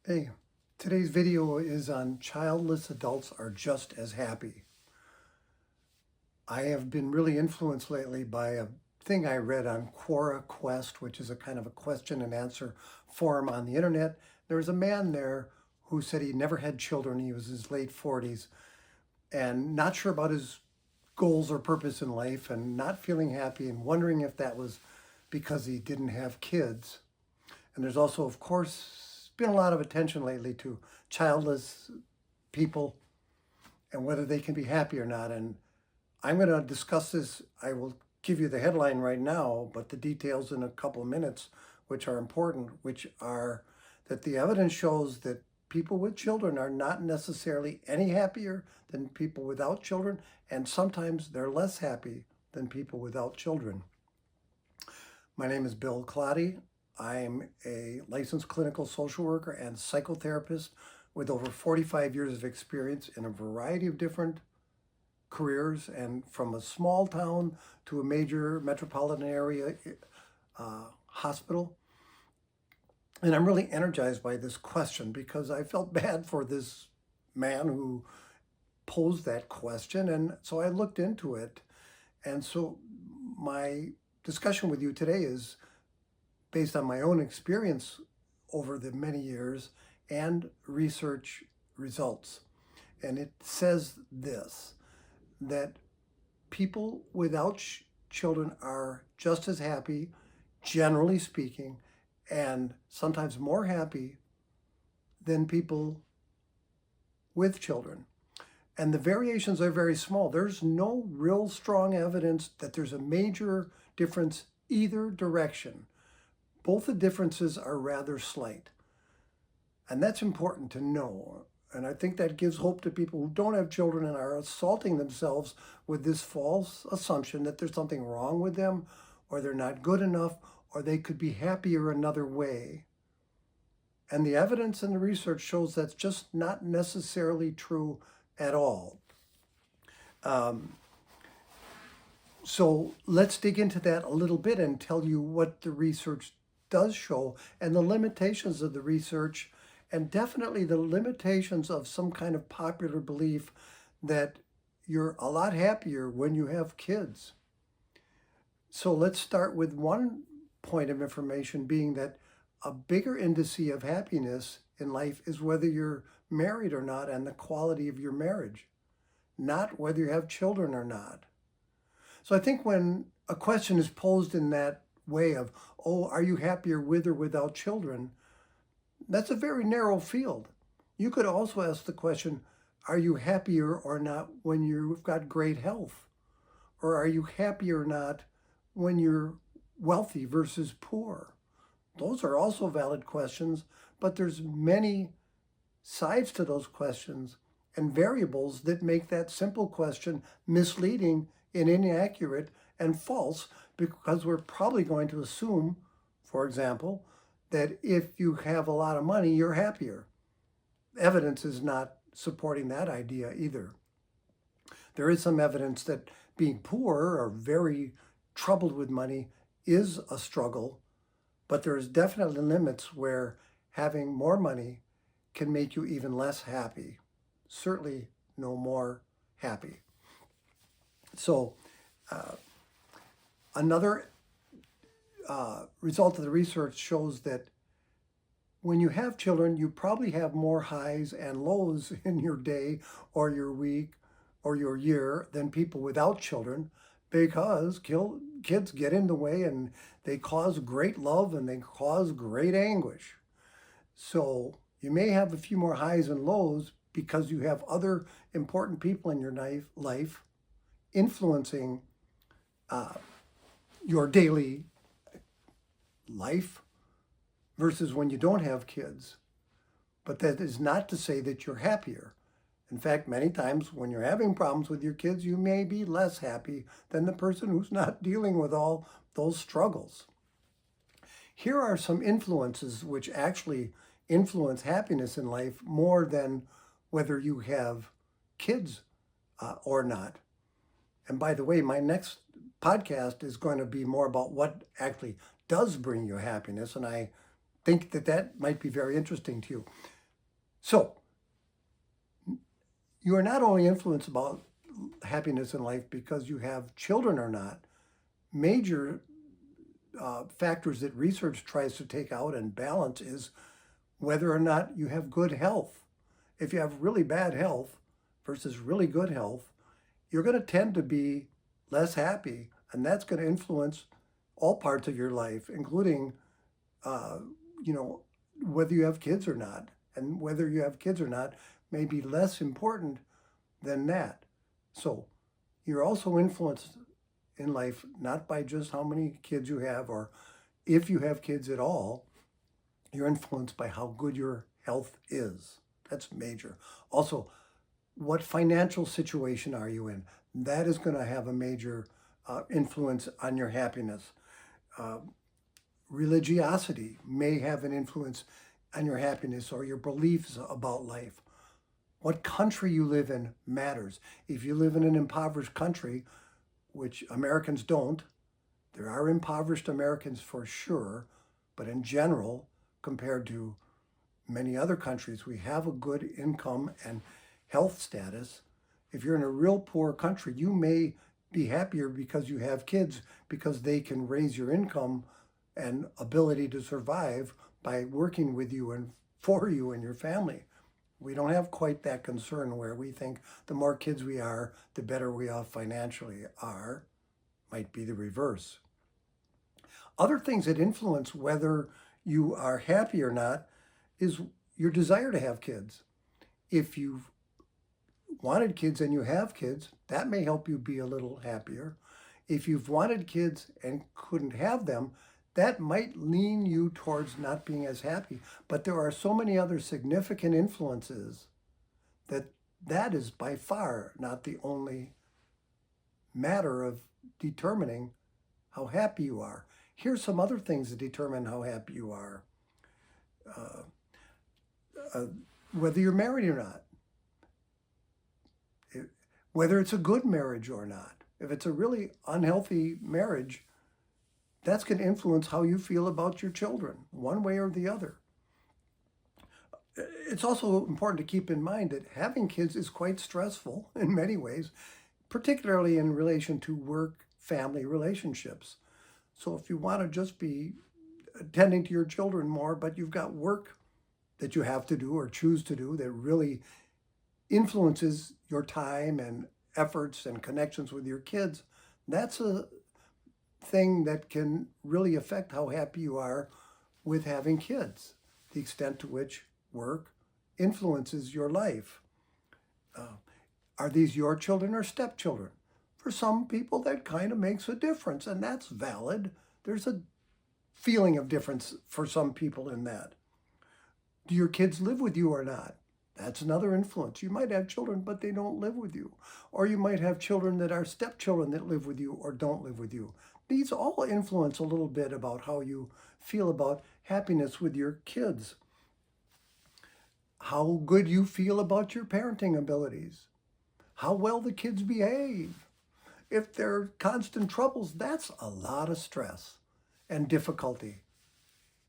Hey, today's video is on childless adults are just as happy. I have been really influenced lately by a thing I read on Quora Quest, which is a kind of a question and answer forum on the internet. There was a man there who said he never had children. He was in his late 40s and not sure about his goals or purpose in life and not feeling happy and wondering if that was because he didn't have kids. And there's also, of course, been a lot of attention lately to childless people and whether they can be happy or not. And I'm going to discuss this. I will give you the headline right now, but the details in a couple of minutes, which are important, which are that the evidence shows that people with children are not necessarily any happier than people without children, and sometimes they're less happy than people without children. My name is Bill Clotty. I'm a licensed clinical social worker and psychotherapist with over 45 years of experience in a variety of different careers, and from a small town to a major metropolitan area hospital. And I'm really energized by this question because I felt bad for this man who posed that question. And so I looked into it. And so my discussion with you today is based on my own experience over the many years and research results. And it says this, that people without children are just as happy, generally speaking, and sometimes more happy than people with children. And the variations are very small. There's no real strong evidence that there's a major difference either direction. Both the differences are rather slight. And that's important to know. And I think that gives hope to people who don't have children and are assaulting themselves with this false assumption that there's something wrong with them, or they're not good enough, or they could be happier another way. And the evidence and the research shows that's just not necessarily true at all. So let's dig into that a little bit and tell you what the research does show and the limitations of the research, and definitely the limitations of some kind of popular belief that you're a lot happier when you have kids. So let's start with one point of information being that a bigger indice of happiness in life is whether you're married or not and the quality of your marriage, not whether you have children or not. So I think when a question is posed in that way of, oh, are you happier with or without children? That's a very narrow field. You could also ask the question, are you happier or not when you've got great health? Or are you happier or not when you're wealthy versus poor? Those are also valid questions, but there's many sides to those questions and variables that make that simple question misleading and inaccurate and false, because we're probably going to assume, for example, that if you have a lot of money, you're happier. Evidence is not supporting that idea either. There is some evidence that being poor or very troubled with money is a struggle, but there's definitely limits where having more money can make you even less happy. Certainly no more happy. So another result of the research shows that when you have children, you probably have more highs and lows in your day or your week or your year than people without children, because kids get in the way and they cause great love and they cause great anguish. So you may have a few more highs and lows because you have other important people in your life influencing your daily life versus when you don't have kids. But that is not to say that you're happier. In fact, many times when you're having problems with your kids, you may be less happy than the person who's not dealing with all those struggles. Here are some influences which actually influence happiness in life more than whether you have kids or not. And by the way, my next podcast is going to be more about what actually does bring you happiness. And I think that that might be very interesting to you. So you are not only influenced about happiness in life because you have children or not. Major factors that research tries to take out and balance is whether or not you have good health. If you have really bad health versus really good health, you're going to tend to be less happy, and that's going to influence all parts of your life, including, you know, whether you have kids or not. And whether you have kids or not may be less important than that. So you're also influenced in life not by just how many kids you have or if you have kids at all. You're influenced by how good your health is. That's major. Also, what financial situation are you in? That is going to have a major influence on your happiness. Religiosity may have an influence on your happiness or your beliefs about life. What country you live in matters. If you live in an impoverished country, which Americans don't, there are impoverished Americans for sure, but in general, compared to many other countries, we have a good income and health status. If you're in a real poor country, you may be happier because you have kids, because they can raise your income and ability to survive by working with you and for you and your family. We don't have quite that concern where we think the more kids we are, the better we off financially are. Might be the reverse. Other things that influence whether you are happy or not is your desire to have kids. If you've wanted kids and you have kids, that may help you be a little happier. If you've wanted kids and couldn't have them, that might lean you towards not being as happy. But there are so many other significant influences that is by far not the only matter of determining how happy you are. Here's some other things that determine how happy you are. Whether you're married or not. Whether it's a good marriage or not. If it's a really unhealthy marriage, that's going to influence how you feel about your children, one way or the other. It's also important to keep in mind that having kids is quite stressful in many ways, particularly in relation to work-family relationships. So if you want to just be attending to your children more, but you've got work that you have to do or choose to do that really influences your time and efforts and connections with your kids, that's a thing that can really affect how happy you are with having kids, the extent to which work influences your life. Are these your children or stepchildren? For some people, that kind of makes a difference, and that's valid. There's a feeling of difference for some people in that. Do your kids live with you or not? That's another influence. You might have children, but they don't live with you. Or you might have children that are stepchildren that live with you or don't live with you. These all influence a little bit about how you feel about happiness with your kids. How good you feel about your parenting abilities. How well the kids behave. If there are constant troubles, that's a lot of stress and difficulty.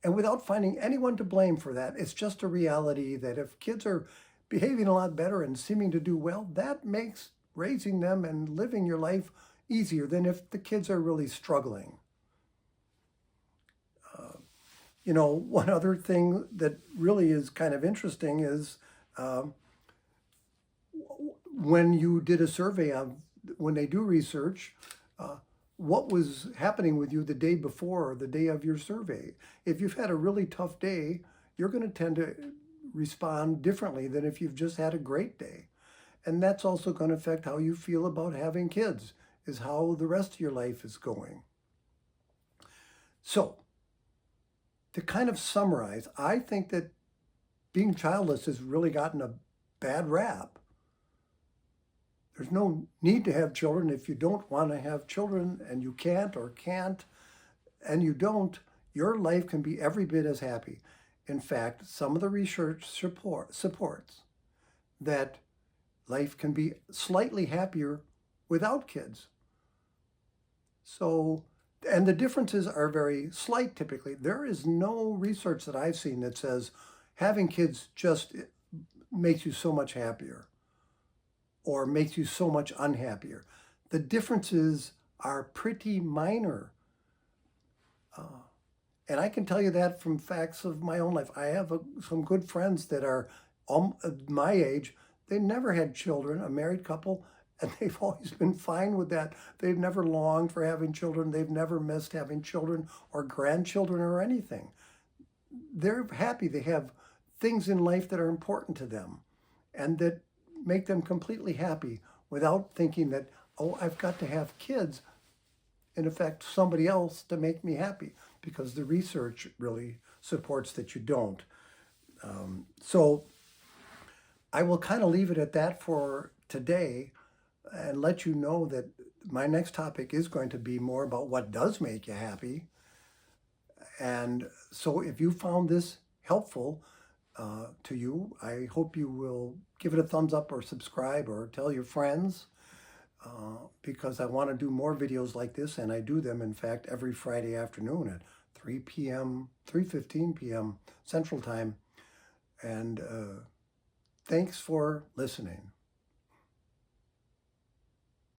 And without finding anyone to blame for that, it's just a reality that if kids are behaving a lot better and seeming to do well, that makes raising them and living your life easier than if the kids are really struggling. One other thing that really is kind of interesting is when you did a survey of, when they do research, what was happening with you the day before or the day of your survey. If you've had a really tough day, you're going to tend to respond differently than if you've just had a great day. And that's also going to affect how you feel about having kids, is how the rest of your life is going. So, to kind of summarize, I think that being childless has really gotten a bad rap. There's no need to have children if you don't want to have children and you can't and you don't, your life can be every bit as happy. In fact, some of the research supports that life can be slightly happier without kids. So And the differences are very slight typically. There is no research that I've seen that says having kids just makes you so much happier or makes you so much unhappier. The differences are pretty minor. And I can tell you that from facts of my own life. I have some good friends that are my age. They never had children, a married couple, and they've always been fine with that. They've never longed for having children. They've never missed having children or grandchildren or anything. They're happy. They have things in life that are important to them and that make them completely happy without thinking that, oh, I've got to have kids, in effect, somebody else to make me happy, because the research really supports that you don't. So I will kind of leave it at that for today and let you know that my next topic is going to be more about what does make you happy. And so if you found this helpful to you, I hope you will give it a thumbs up or subscribe or tell your friends, because I want to do more videos like this, and I do them, in fact, every Friday afternoon at 3 p.m., 3:15 p.m. Central Time. And thanks for listening.